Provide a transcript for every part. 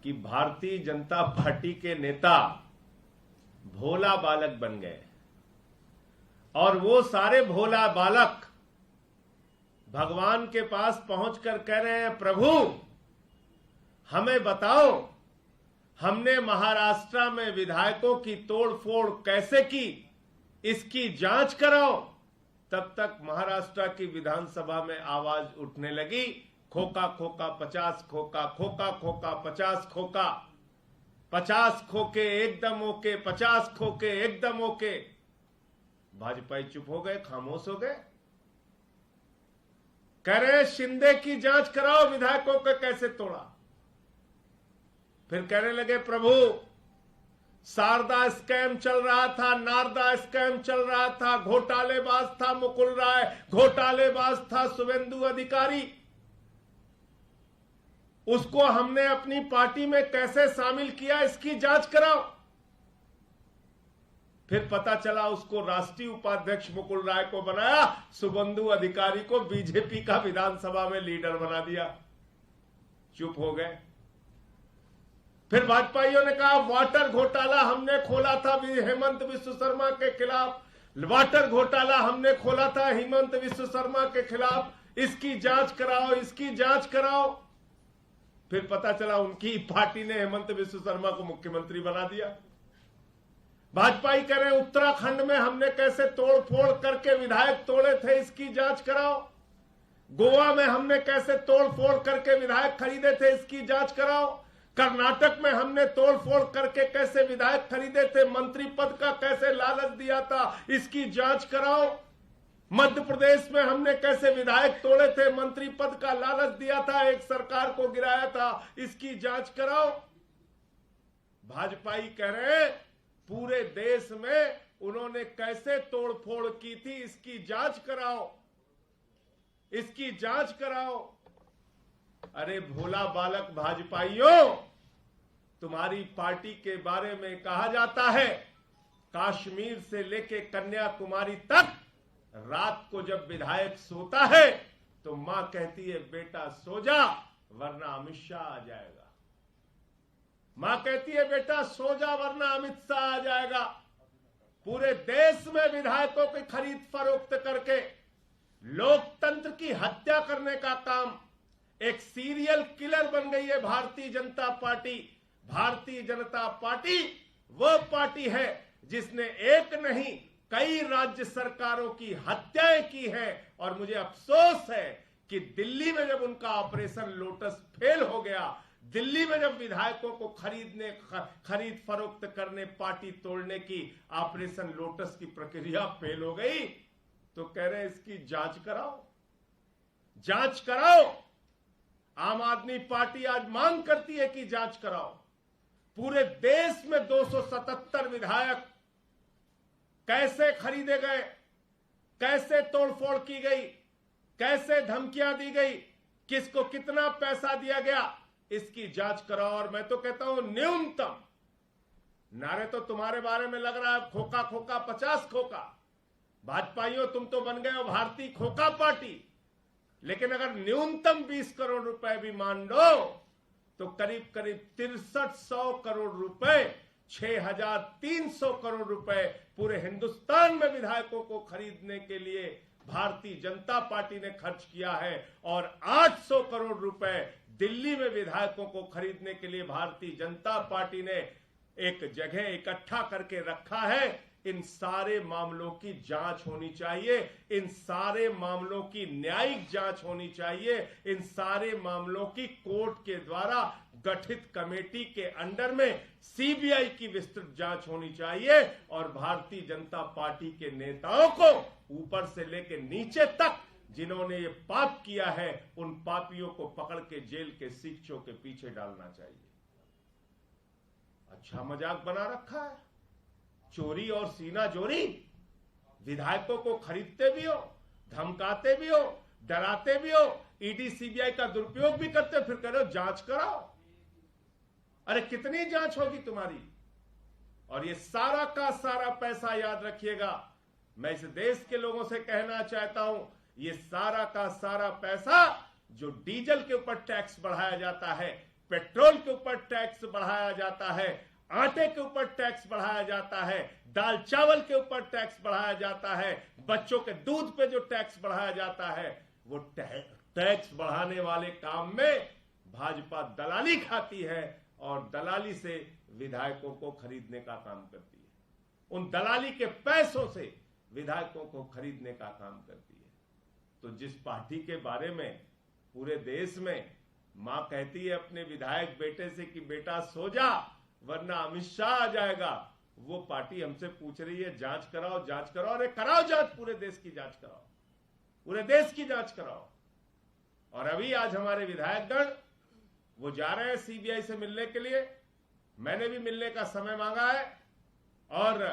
कि भारतीय जनता पार्टी के नेता भोला बालक बन गए और वो सारे भोला बालक भगवान के पास पहुंचकर कह रहे हैं, प्रभु हमें बताओ, हमने महाराष्ट्र में विधायकों की तोड़फोड़ कैसे की, इसकी जांच कराओ। तब तक महाराष्ट्र की विधानसभा में आवाज उठने लगी, खोका खोका 50 खोका, खोका खोका 50 खोका, 50 खोके एकदम ओके, 50 खोके एकदम ओके। भाजपाई चुप हो गए, खामोश हो गए। कह रहे शिंदे की जांच कराओ, विधायकों को कैसे तोड़ा। फिर कहने लगे, प्रभु शारदा स्कैम चल रहा था, नारदा स्कैम चल रहा था, घोटालेबाज था मुकुल राय, घोटालेबाज था शुभेंदु अधिकारी, उसको हमने अपनी पार्टी में कैसे शामिल किया, इसकी जांच कराओ। फिर पता चला उसको राष्ट्रीय उपाध्यक्ष मुकुल राय को बनाया, शुभेंदु अधिकारी को बीजेपी का विधानसभा में लीडर बना दिया। चुप हो गए। फिर भाजपाइयों ने कहा वाटर घोटाला हमने खोला था हेमंत विश्व शर्मा के खिलाफ, वाटर घोटाला हमने खोला था हेमंत विश्व शर्मा के खिलाफ, इसकी जांच कराओ, इसकी जांच कराओ। फिर पता चला उनकी पार्टी ने हेमंत विश्व शर्मा को मुख्यमंत्री बना दिया। भाजपाई कह रहे उत्तराखंड में हमने कैसे तोड़ फोड़ करके विधायक तोड़े थे, इसकी जांच कराओ। गोवा में हमने कैसे तोड़ फोड़ करके विधायक खरीदे थे, इसकी जांच कराओ। कर्नाटक में हमने तोड़ फोड़ करके कैसे विधायक खरीदे थे, मंत्री पद का कैसे लालच दिया था, इसकी जांच कराओ। मध्य प्रदेश में हमने कैसे विधायक तोड़े थे, मंत्री पद का लालच दिया था, एक सरकार को गिराया था, इसकी जांच कराओ। भाजपाई कह रहे पूरे देश में उन्होंने कैसे तोड़फोड़ की थी, इसकी जांच कराओ, इसकी जांच कराओ। अरे भोला बालक भाजपाइयों, तुम्हारी पार्टी के बारे में कहा जाता है कश्मीर से लेके कन्याकुमारी तक रात को जब विधायक सोता है तो मां कहती है बेटा सो जा वरना अमित शाह आ जाएगा। मां कहती है बेटा सो जा वरना अमित शाह आ जाएगा। पूरे देश में विधायकों की खरीद फरोख्त करके लोकतंत्र की हत्या करने का काम, एक सीरियल किलर बन गई है भारतीय जनता पार्टी। भारतीय जनता पार्टी वो पार्टी है जिसने एक नहीं कई राज्य सरकारों की हत्याएं की हैं। और मुझे अफसोस है कि दिल्ली में जब उनका ऑपरेशन लोटस फेल हो गया, दिल्ली में जब विधायकों को खरीद फरोख्त करने, पार्टी तोड़ने की ऑपरेशन लोटस की प्रक्रिया फेल हो गई, तो कह रहे इसकी जांच कराओ, जांच कराओ। आम आदमी पार्टी आज मांग करती है कि जांच कराओ। पूरे देश में 277 विधायक कैसे खरीदे गए, कैसे तोड़फोड़ की गई, कैसे धमकियां दी गई, किसको कितना पैसा दिया गया, इसकी जांच कराओ। और मैं तो कहता हूं न्यूनतम, नारे तो तुम्हारे बारे में लग रहा है खोका खोका 50 खोका, भाजपाइयों तुम तो बन गए हो भारतीय खोका पार्टी, लेकिन अगर न्यूनतम 20 करोड़ रुपए भी मान लो तो करीब करीब 6300 करोड़ रुपए, 6300 करोड़ रुपए पूरे हिंदुस्तान में विधायकों को खरीदने के लिए भारतीय जनता पार्टी ने खर्च किया है। और 800 करोड़ रुपए दिल्ली में विधायकों को खरीदने के लिए भारतीय जनता पार्टी ने एक जगह इकट्ठा करके रखा है। इन सारे मामलों की जांच होनी चाहिए, इन सारे मामलों की न्यायिक जांच होनी चाहिए, इन सारे मामलों की कोर्ट के द्वारा गठित कमेटी के अंडर में सीबीआई की विस्तृत जांच होनी चाहिए। और भारतीय जनता पार्टी के नेताओं को ऊपर से लेकर नीचे तक जिन्होंने ये पाप किया है, उन पापियों को पकड़ के जेल के सीखचों के पीछे डालना चाहिए। अच्छा मजाक बना रखा है, चोरी और सीना जोरी। विधायकों को खरीदते भी हो, धमकाते भी हो, डराते भी हो, ईडी सीबीआई का दुरुपयोग भी करते हो, फिर कह रहे हो जांच कराओ। अरे कितनी जांच होगी तुम्हारी। और ये सारा का सारा पैसा याद रखिएगा, मैं इस देश के लोगों से कहना चाहता हूं, ये सारा का सारा पैसा जो डीजल के ऊपर टैक्स बढ़ाया जाता है, पेट्रोल के ऊपर टैक्स बढ़ाया जाता है, आटे के ऊपर टैक्स बढ़ाया जाता है, दाल चावल के ऊपर टैक्स बढ़ाया जाता है, बच्चों के दूध पे जो टैक्स बढ़ाया जाता है, वो टैक्स बढ़ाने वाले काम में भाजपा दलाली खाती है और दलाली से विधायकों को खरीदने का काम करती है। उन दलाली के पैसों से विधायकों को खरीदने का काम करती है। तो जिस पार्टी के बारे में पूरे देश में मां कहती है अपने विधायक बेटे से कि बेटा सो जा वरना अमित शाह आ जाएगा, वो पार्टी हमसे पूछ रही है जांच कराओ जांच कराओ। अरे कराओ जांच, पूरे देश की जांच कराओ, पूरे देश की जांच कराओ। और अभी आज हमारे विधायकगण वो जा रहे हैं सीबीआई से मिलने के लिए। मैंने भी मिलने का समय मांगा है और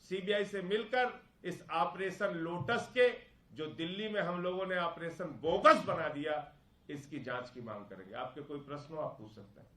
सीबीआई से मिलकर इस ऑपरेशन लोटस के, जो दिल्ली में हम लोगों ने ऑपरेशन बोगस बना दिया, इसकी जांच की मांग करेंगे। आपके कोई प्रश्न हो आप पूछ सकते हैं।